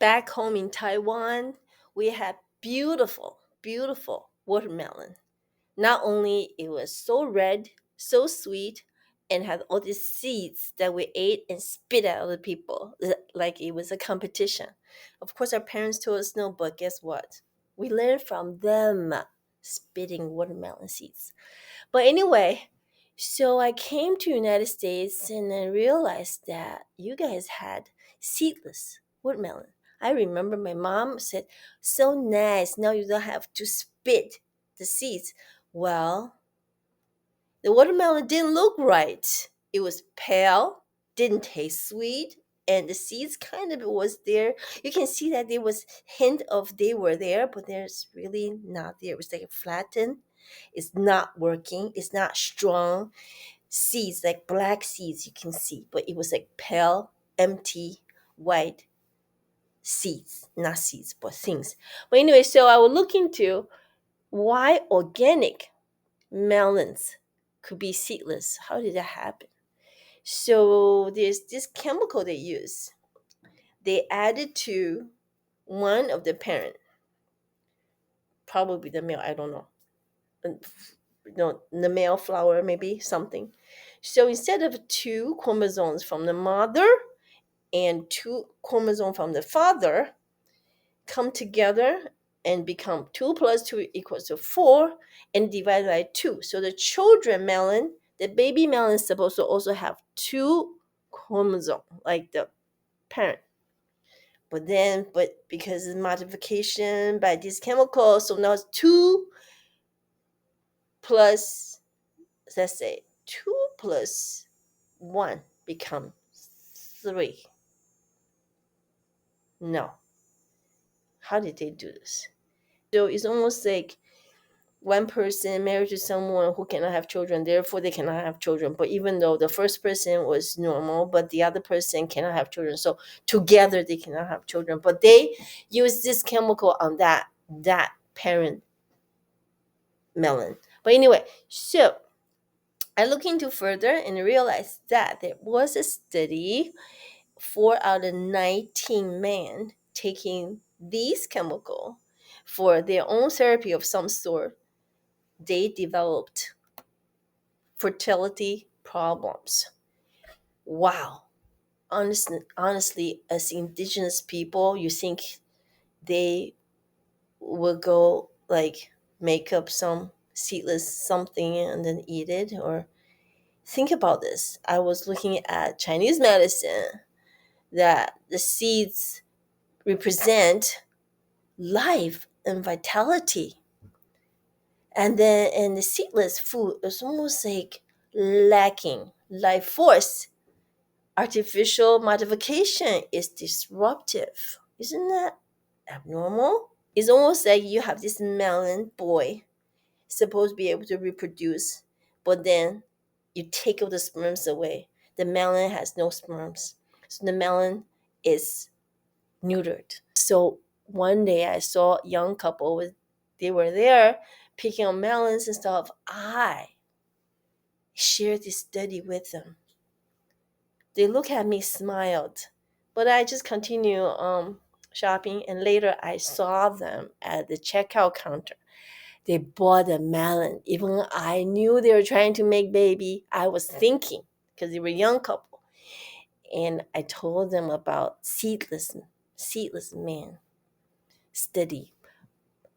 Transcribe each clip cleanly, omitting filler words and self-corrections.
back home in Taiwan, we had beautiful, beautiful watermelon. Not only it was so red, so sweet, and had all these seeds that we ate and spit at other people like it was a competition. Of course, our parents told us no, but guess what? We learned from them spitting watermelon seeds. But anyway, so I came to United States and then realized that you guys had seedless watermelon. I remember my mom said, "So nice. Now you don't have to spit the seeds." Well, the watermelon didn't look right. It was pale, didn't taste sweet, and the seeds kind of was there. You can see that there was hint of they were there, but there's really not there. It was like flattened. It's not working. It's not strong. Seeds, like black seeds, you can see, but it was like pale, empty, white seeds. Not seeds, but things. But anyway, so I will look into why organic melons could be seedless. How did that happen? So there's this chemical they use. They added to one of the parent, probably the male, I don't know. No, the male flower, maybe something. So instead of two chromosomes from the mother and two chromosomes from the father come together and become 2 plus 2 equals to 4 and divide by 2. So the children melon, the baby melon is supposed to also have two chromosomes like the parent. But because of modification by these chemicals, so now it's 2 plus, let's say 2 plus 1 become 3. No. How did they do this? So it's almost like one person married to someone who cannot have children, therefore they cannot have children. But even though the first person was normal, but the other person cannot have children, so together they cannot have children. But they use this chemical on that parent melon. But anyway, so I look into further and realized that there was a study, 4 out of 19 men taking these chemical for their own therapy of some sort, they developed fertility problems. Wow. Honestly, as indigenous people, you think they will go like make up some seedless something and then eat it? Or think about this. I was looking at Chinese medicine that the seeds represent life and vitality. And then in the seedless food, it's almost like lacking life force. Artificial modification is disruptive. Isn't that abnormal? It's almost like you have this melon boy supposed to be able to reproduce, but then you take all the sperms away. The melon has no sperms. So the melon is neutered. So one day I saw a young couple they were there picking on melons and stuff. I shared this study with them. They looked at me, smiled, but I just continue shopping. And later I saw them at the checkout counter. They bought a melon. Even I knew they were trying to make baby. I was thinking because they were a young couple, and I told them about seedless man study.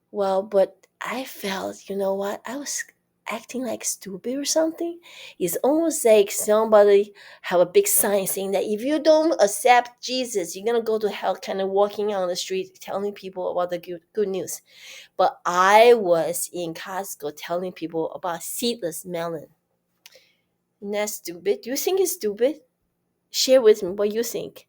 Well, but I felt, you know what? I was acting like stupid or something. It's almost like somebody have a big sign saying that if you don't accept Jesus, you're gonna go to hell, kind of walking on the street telling people about the good news. But I was in Costco telling people about seedless melon. Isn't that stupid? Do you think it's stupid? Share with me what you think.